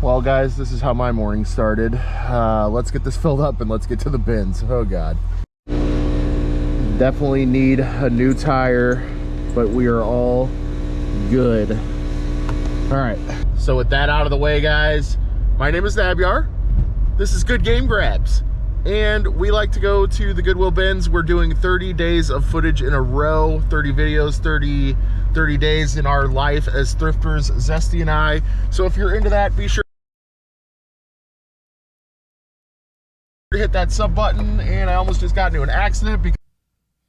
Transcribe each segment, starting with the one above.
Well guys, this is how my morning started. Let's get this filled up and let's get to the bins. Oh god. Definitely need a new tire, but we are all good. All right, so with that out of the way, guys, my name is Nabyar. This is Good Game Grabs, and we like to go to the Goodwill bins. We're doing 30 days of footage in a row, 30 videos, 30 days in our life as thrifters, Zesty and I. So if you're into that, be sure to hit that sub button. And I almost just got into an accident because...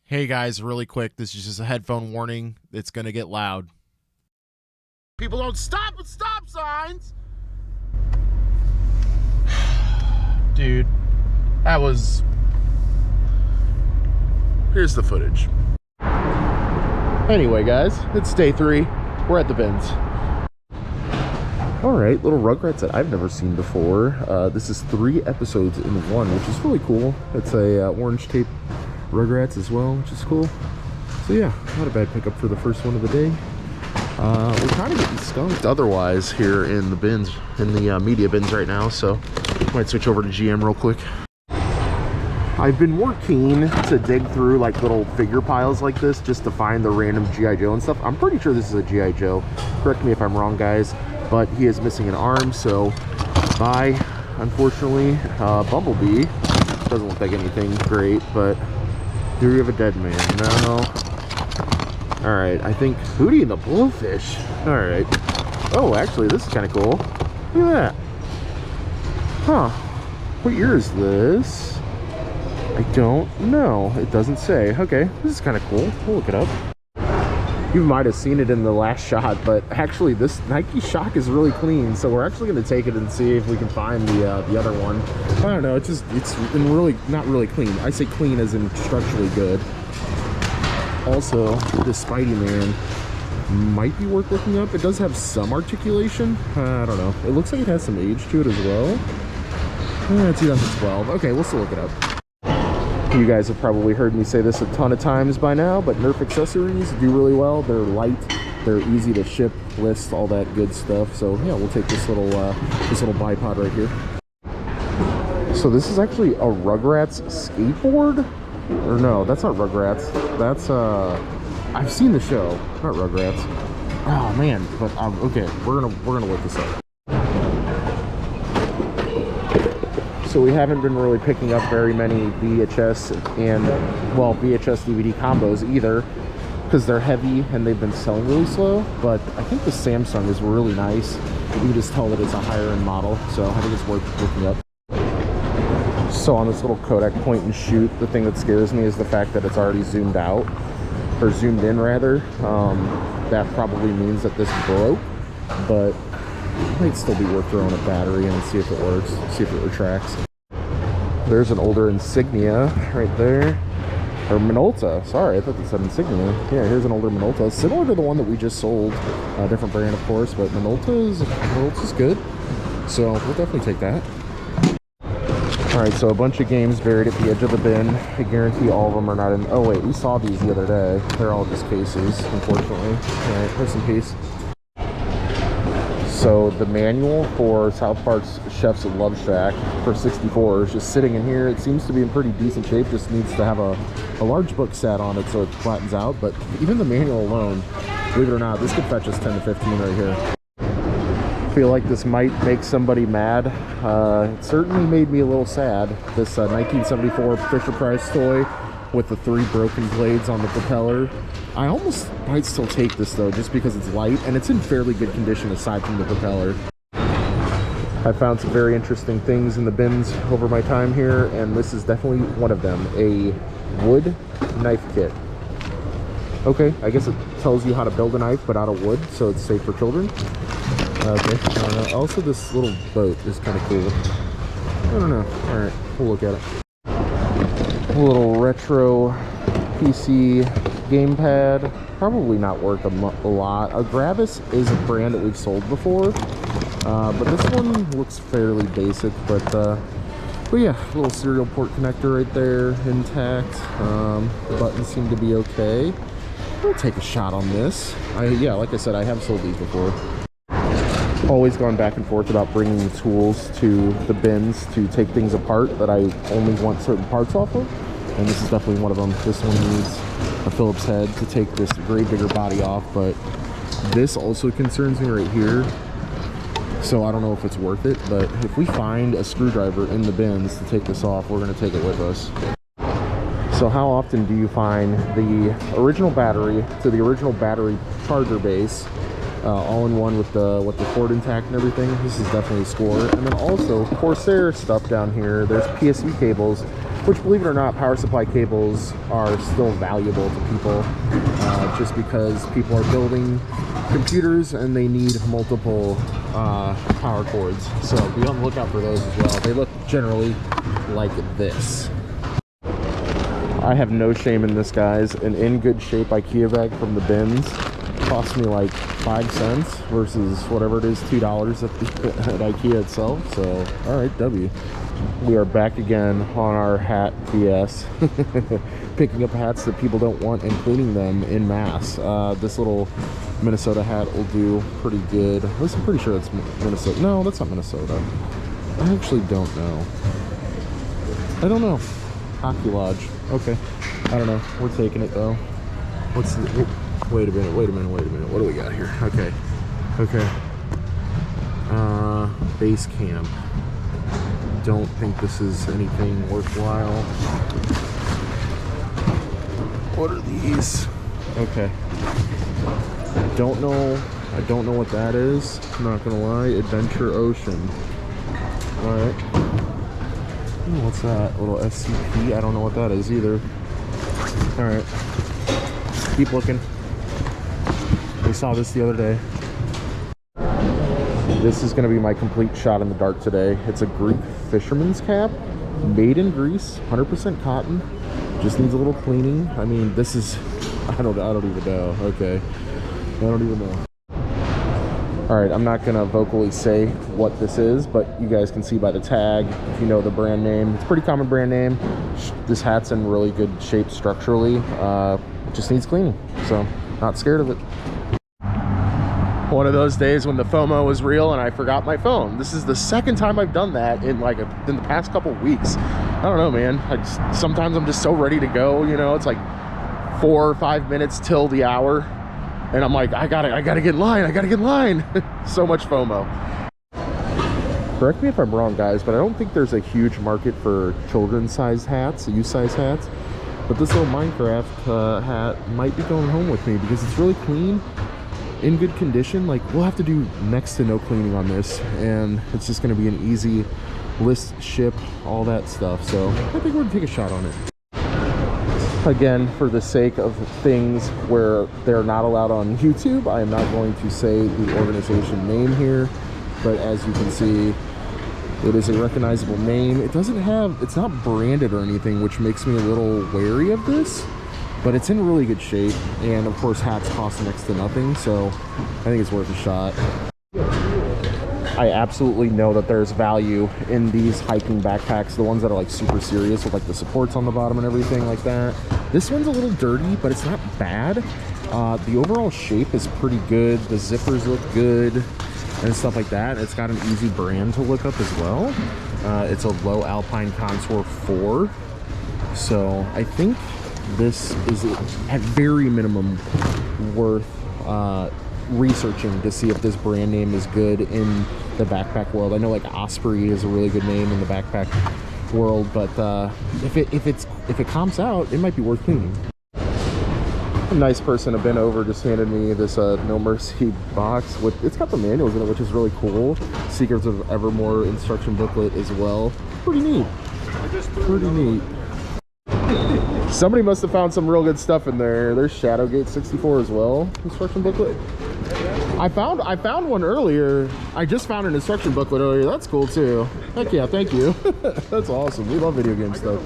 Hey guys, really quick, this is just a headphone warning. It's gonna get loud. People don't stop at stop signs. Dude, that was... Here's the footage. Anyway, guys, it's day 3. We're at the bins. All right, little Rugrats that I've never seen before. This is 3 episodes in 1, which is really cool. It's a orange tape Rugrats as well, which is cool. So yeah, not a bad pickup for the first one of the day. We're kind of getting skunked otherwise here in the bins, in the media bins right now, so might switch over to GM real quick. I've been more keen to dig through like little figure piles like this just to find the random G.I. Joe and stuff. I'm pretty sure this is a G.I. Joe. Correct me if I'm wrong, guys, but he is missing an arm, so bye, unfortunately. Bumblebee doesn't look like anything great, but do we have a dead man? No. All right, I think Hootie and the Blowfish. All right. Oh, actually, this is kind of cool. Look at that. Huh. What year is this? I don't know. It doesn't say. Okay, this is kind of cool. We'll look it up. You might have seen it in the last shot, but actually this Nike shock is really clean, so we're actually going to take it and see if we can find the other one. I don't know. It's been really not really clean. I say clean as in structurally good. Also, this Spidey Man might be worth looking up. It does have some articulation. I don't know. It looks like it has some age to it as well. 2012. Okay, we'll still look it up. You guys have probably heard me say this a ton of times by now, but Nerf accessories do really well. They're light, they're easy to ship, list, all that good stuff. So yeah, we'll take this little bipod right here. So this is actually a Rugrats skateboard? Or no, that's not Rugrats. That's I've seen the show, not Rugrats. Oh man, but okay, we're gonna look this up. So we haven't been really picking up very many VHS and, well, VHS DVD combos either, because they're heavy and they've been selling really slow. But I think the Samsung is really nice. You can just tell that it's a higher end model, so I think it's worth looking up. So on this little Kodak point and shoot, the thing that scares me is the fact that it's already zoomed out, or zoomed in rather. That probably means that this broke, but it might still be worth throwing a battery and see if it works, see if it retracts. There's an older Insignia right there. Or Minolta, sorry, I thought they said Insignia. Yeah, here's an older Minolta, similar to the one that we just sold. A different brand, of course, but Minolta's good. So we'll definitely take that. All right, so a bunch of games buried at the edge of the bin. I guarantee all of them are not in... Oh wait, we saw these the other day. They're all just cases, unfortunately. All right, rest in peace. So the manual for South Park's Chef's Love Shack for 64 is just sitting in here. It seems to be in pretty decent shape, just needs to have a large book sat on it so it flattens out. But even the manual alone, believe it or not, this could fetch us 10 to 15 right here. I feel like this might make somebody mad. It certainly made me a little sad. This 1974 Fisher-Price toy with the 3 broken blades on the propeller. I almost might still take this though, just because it's light and it's in fairly good condition aside from the propeller. I found some very interesting things in the bins over my time here, and this is definitely one of them. A wood knife kit. Okay, I guess it tells you how to build a knife but out of wood, so it's safe for children. Okay, also this little boat is kind of cool. I don't know. All right, we'll look at it. A little retro PC gamepad, probably not worth a lot. Gravis is a brand that we've sold before, but this one looks fairly basic. But yeah, a little serial port connector right there, intact. The buttons seem to be okay. We'll take a shot on this. Yeah, like I said, I have sold these before. always gone back and forth about bringing tools to the bins to take things apart that I only want certain parts off of, and this is definitely one of them. This one needs a Phillips head to take this way bigger body off, but this also concerns me right here, so I don't know if it's worth it. But if we find a screwdriver in the bins to take this off, we're going to take it with us. So how often do you find the original battery to the original battery charger base all in one with the cord intact and everything? This is definitely a score. And then also Corsair stuff down here. There's PSV cables, which, believe it or not, power supply cables are still valuable to people, just because people are building computers and they need multiple power cords. So be on the lookout for those as well. They look generally like this. I have no shame in this, guys. An in good shape IKEA bag from the bins cost me like 5 cents versus whatever it is, $2 at IKEA itself. So all right, W. We are back again on our hat BS, picking up hats that people don't want and cleaning them in mass. This little Minnesota hat will do pretty good. At least I'm pretty sure that's Minnesota. No, that's not Minnesota. I actually don't know. I don't know. Hockey Lodge. Okay. I don't know. We're taking it though. What's the, wait a minute. What do we got here? Okay. Base camp. Don't think this is anything worthwhile. What are these? Okay. I don't know what that is. I'm not gonna lie. Adventure Ocean. Alright. What's that? A little SCP? I don't know what that is either. Alright. Keep looking. We saw this the other day. This is going to be my complete shot in the dark today. It's a Greek fisherman's cap, made in Greece, 100% cotton. Just needs a little cleaning. I mean, this is, I don't even know. Okay, I don't even know. All right, I'm not gonna vocally say what this is, but you guys can see by the tag if you know the brand name. It's a pretty common brand name. This hat's in really good shape structurally. It just needs cleaning, so not scared of it. One of those days when the FOMO was real and I forgot my phone. This is the second time I've done that in in the past couple weeks. I don't know, man. Sometimes I'm just so ready to go, you know. It's like 4 or 5 minutes till the hour, and I'm like, I gotta get in line. So much FOMO. Correct me if I'm wrong, guys, but I don't think there's a huge market for children's sized hats, youth size hats. But this little Minecraft hat might be going home with me because it's really clean, in good condition. Like, we'll have to do next to no cleaning on this, and it's just going to be an easy list, ship, all that stuff. So I think we're gonna take a shot on it. Again, for the sake of things where they're not allowed on YouTube, I am not going to say the organization name here, but as you can see, it is a recognizable name. It doesn't have, it's not branded or anything, which makes me a little wary of this, but it's in really good shape. And of course, hats cost next to nothing, so I think it's worth a shot. I absolutely know that there's value in these hiking backpacks, the ones that are like super serious with like the supports on the bottom and everything like that. This one's a little dirty, but it's not bad. The overall shape is pretty good. The zippers look good and stuff like that. It's got an easy brand to look up as well. It's a low Alpine Contour 4. So I think this is at very minimum worth researching to see if this brand name is good in the backpack world. I know like Osprey is a really good name in the backpack world, but if it comps out, it might be worth cleaning. A nice person have been over just handed me this No Mercy box with, it's got the manuals in it, which is really cool. Secrets of Evermore instruction booklet as well. Pretty neat. Pretty neat. Somebody must have found some real good stuff in there. There's Shadowgate 64 as well, instruction booklet. I found one earlier. I just found an instruction booklet earlier. That's cool too. Heck yeah, thank you. That's awesome. We love video game stuff.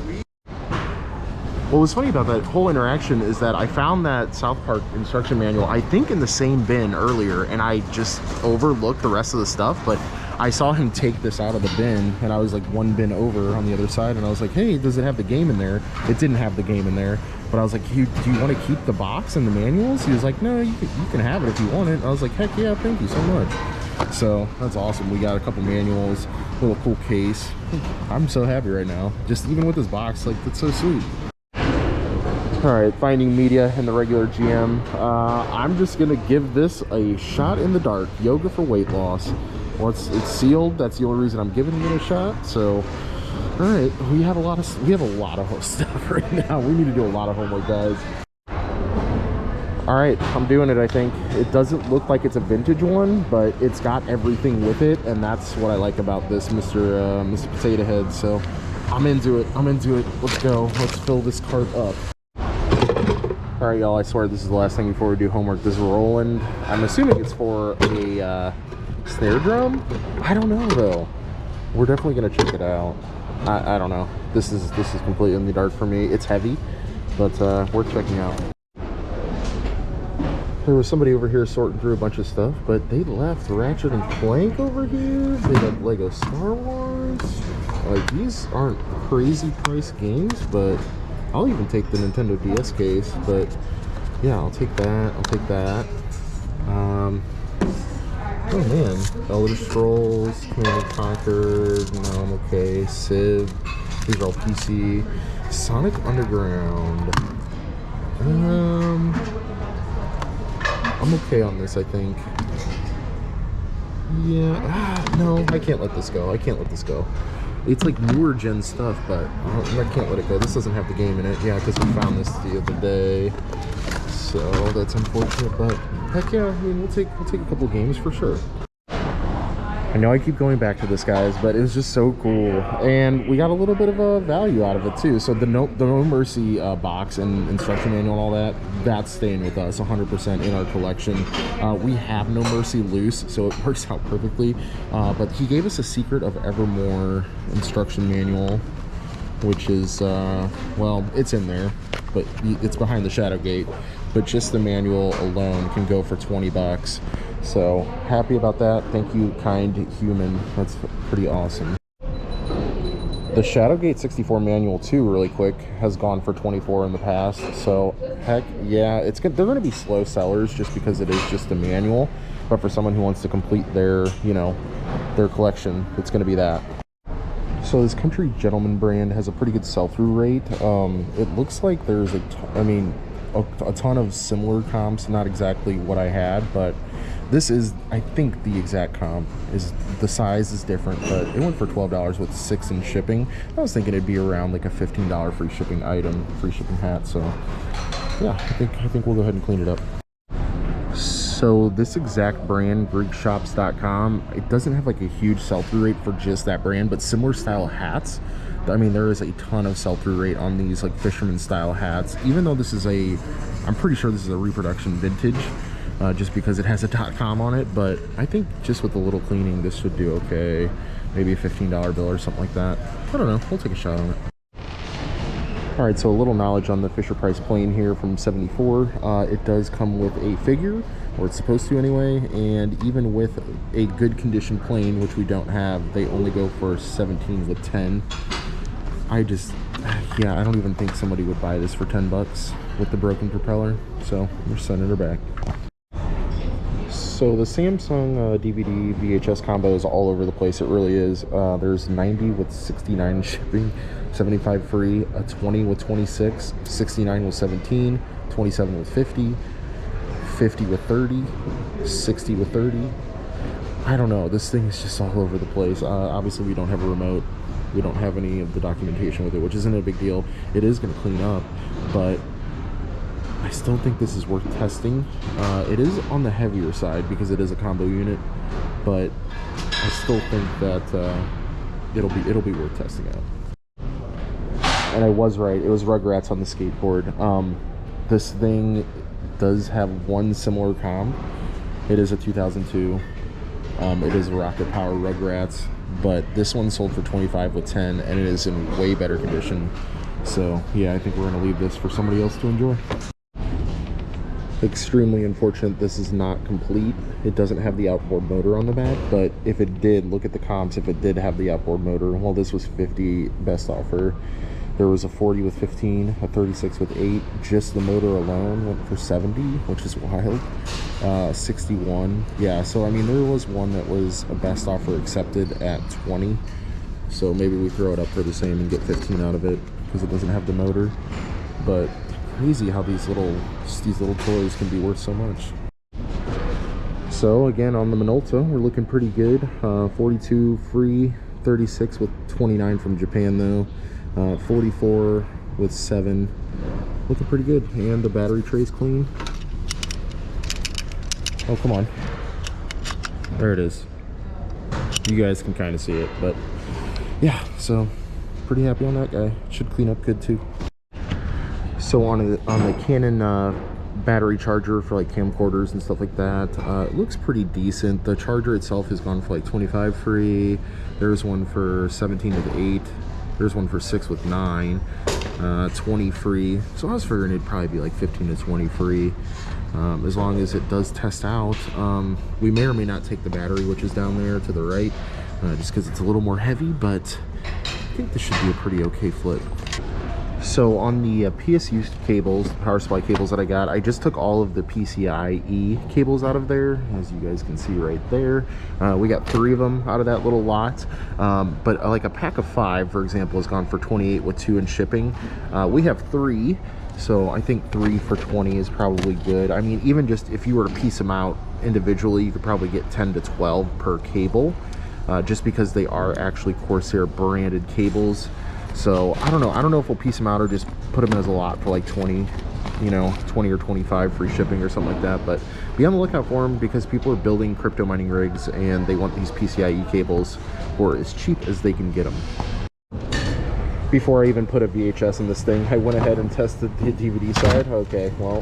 What was funny about that whole interaction is that I found that South Park instruction manual, I think in the same bin earlier, and I just overlooked the rest of the stuff, but I saw him take this out of the bin, and I was like one bin over on the other side, and I was like, hey, does it have the game in there? It didn't have the game in there, but I was like, do you want to keep the box and the manuals? He was like, no, you can have it if you want it. I was like, heck yeah, thank you so much. So that's awesome. We got a couple manuals, little cool case. I'm so happy right now. Just even with this box, like, that's so sweet. All right, finding media in the regular GM. I'm just gonna give this a shot in the dark. Yoga for weight loss. Well, it's sealed. That's the only reason I'm giving it a shot. So, all right, we have a lot of stuff right now. We need to do a lot of homework, guys. All right, I'm doing it. I think it doesn't look like it's a vintage one, but it's got everything with it, and that's what I like about this, Mr. Potato Head. So, I'm into it. Let's go. Let's fill this cart up. All right, y'all, I swear this is the last thing before we do homework. This is Roland. I'm assuming it's for a snare drum. I don't know, though. We're definitely going to check it out. I don't know. This is completely in the dark for me. It's heavy, but worth checking out. There was somebody over here sorting through a bunch of stuff, but they left Ratchet and Clank over here. They got Lego Star Wars. Like, these aren't crazy price games, but I'll even take the Nintendo DS case. But yeah, I'll take that. Oh man, Elder Scrolls, Command & Conquer, no, I'm okay. Civ, these are all PC. Sonic Underground. I'm okay on this, I think. Yeah, no, I can't let this go. It's like newer gen stuff, but I can't let it go. This doesn't have the game in it. Yeah, because we found this the other day. So that's unfortunate, but heck yeah, I mean, we'll take a couple games for sure. I know I keep going back to this, guys, but it was just so cool, and we got a little bit of a value out of it too. So the No Mercy box and instruction manual and all that, that's staying with us 100% in our collection. We have No Mercy loose, so it works out perfectly. But he gave us a Secret of Evermore instruction manual, which is well, it's in there, but it's behind the shadow gate. But just the manual alone can go for 20 bucks. So happy about that. Thank you, kind human. That's pretty awesome. The Shadowgate 64 manual too, really quick, has gone for 24 in the past. So heck yeah, it's good. They're going to be slow sellers just because it is just a manual. But for someone who wants to complete their, you know, their collection, it's going to be that. So this Country Gentleman brand has a pretty good sell-through rate. It looks like there's a ton of similar comps, not exactly what I had, but this is, I think, the exact comp. Is the size is different, but it went for $12 with 6 in shipping. I was thinking it'd be around like a $15 free shipping item, free shipping hat. So yeah, I think we'll go ahead and clean it up. So this exact brand, GreekShops.com, it doesn't have like a huge sell-through rate for just that brand, but similar style hats. I mean, there is a ton of sell-through rate on these like fisherman style hats, even though this is I'm pretty sure this is a reproduction vintage, just because it has a .com on it. But I think just with a little cleaning, this should do okay. Maybe a $15 bill or something like that. I don't know, we'll take a shot on it. All right, so a little knowledge on the Fisher-Price plane here from '74. It does come with a figure, or it's supposed to anyway, and even with a good condition plane, which we don't have, they only go for 17 with 10. Yeah, I don't even think somebody would buy this for 10 bucks with the broken propeller, so we're sending her back. So the Samsung DVD VHS combo is all over the place. It really is. There's 90 with 69 shipping, 75 free, a 20 with 26, 69 with 17, 27 with 50, 50 with 30, 60 with 30. I don't know. This thing is just all over the place. Obviously, we don't have a remote. We don't have any of the documentation with it, which isn't a big deal. It is going to clean up, but I still think this is worth testing. It is on the heavier side because it is a combo unit, but I still think that it'll be worth testing out. And I was right. It was Rugrats on the skateboard. This thing does have one similar comp. It is a 2002. It is a Rocket Power Rugrats, but this one sold for 25 with 10, and it is in way better condition. So yeah, I think we're gonna leave this for somebody else to enjoy. Extremely unfortunate this is not complete. It doesn't have the outboard motor on the back, but if it did, look at the comps. If it did have the outboard motor, well, this was 50 best offer. There was a 40 with 15, a 36 with 8. Just the motor alone went for 70, which is wild. 61. Yeah, so I mean, there was one that was a best offer accepted at 20. So maybe we throw it up for the same and get 15 out of it because it doesn't have the motor. But crazy how these little toys can be worth so much. So again, on the Minolta, we're looking pretty good. 42 free, 36 with 29 from Japan though. 44 with 7, looking pretty good. And the battery tray's clean. Oh, come on. There it is. You guys can kind of see it, but yeah, so pretty happy on that guy. Should clean up good too. So on the Canon battery charger for like camcorders and stuff like that, it looks pretty decent. The charger itself has gone for like 25 free. There's one for 17 with 8. There's one for 6 with 9. 20 free. So I was figuring it'd probably be like 15 to 20 free. As long as it does test out. We may or may not take the battery, which is down there to the right, just because it's a little more heavy, but I think this should be a pretty okay flip. So on the PSU cables, the power supply cables that I got, I just took all of the PCIe cables out of there, as you guys can see right there. We got 3 of them out of that little lot, but like a pack of 5, for example, has gone for 28 with 2 in shipping. We have 3, so I think 3 for 20 is probably good. I mean, even just if you were to piece them out individually, you could probably get 10 to 12 per cable, just because they are actually Corsair branded cables. So I don't know if we'll piece them out or just put them as a lot for like 20, you know, 20 or 25 free shipping or something like that. But be on the lookout for them, because people are building crypto mining rigs and they want these PCIe cables for as cheap as they can get them. Before I even put a VHS in this thing, I went ahead and tested the DVD side. Okay, well,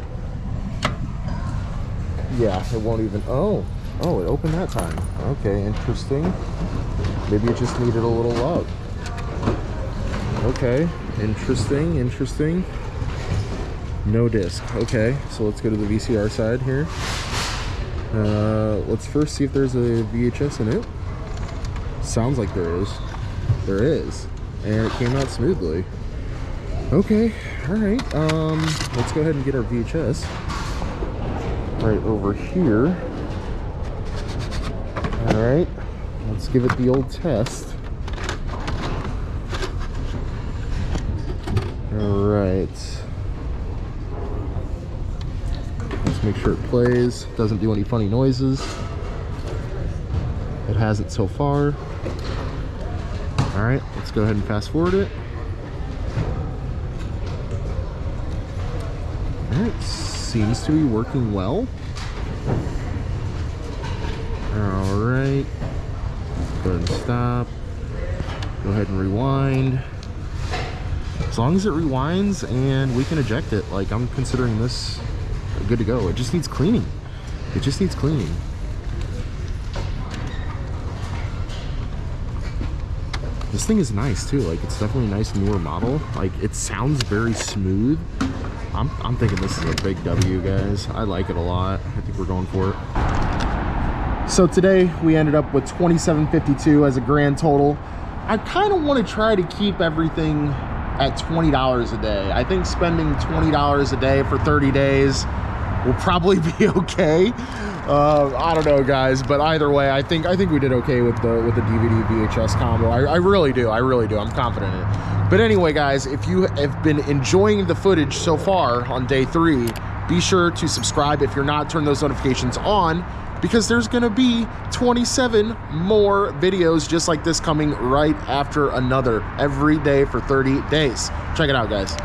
yeah, it won't even, oh, it opened that time. Okay, interesting. Maybe it just needed a little love. Okay, interesting. No disc. Okay, so let's go to the VCR side here. Let's first see if there's a VHS in it. Sounds like there is. There is. And it came out smoothly. Okay, alright. Let's go ahead and get our VHS right over here. Alright, let's give it the old test. Alright, let's make sure it plays, doesn't do any funny noises. It hasn't so far. Alright, let's go ahead and fast forward it. Alright, seems to be working well. Alright, go ahead and stop. Go ahead and rewind. As long as it rewinds and we can eject it, like, I'm considering this good to go. It just needs cleaning. It just needs cleaning. This thing is nice too. Like, it's definitely a nice newer model. Like, it sounds very smooth. I'm thinking this is a big W, guys. I like it a lot. I think we're going for it. So today we ended up with $27.52 as a grand total. I kind of want to try to keep everything at $20 a day. I think spending $20 a day for 30 days will probably be okay. I don't know, guys, but either way, I think we did okay with the DVD VHS combo. I really do. I'm confident in it. But anyway, guys, if you have been enjoying the footage so far on day 3, be sure to subscribe. If you're not, turn those notifications on, because there's gonna be 27 more videos just like this coming right after another every day for 30 days. Check it out, guys.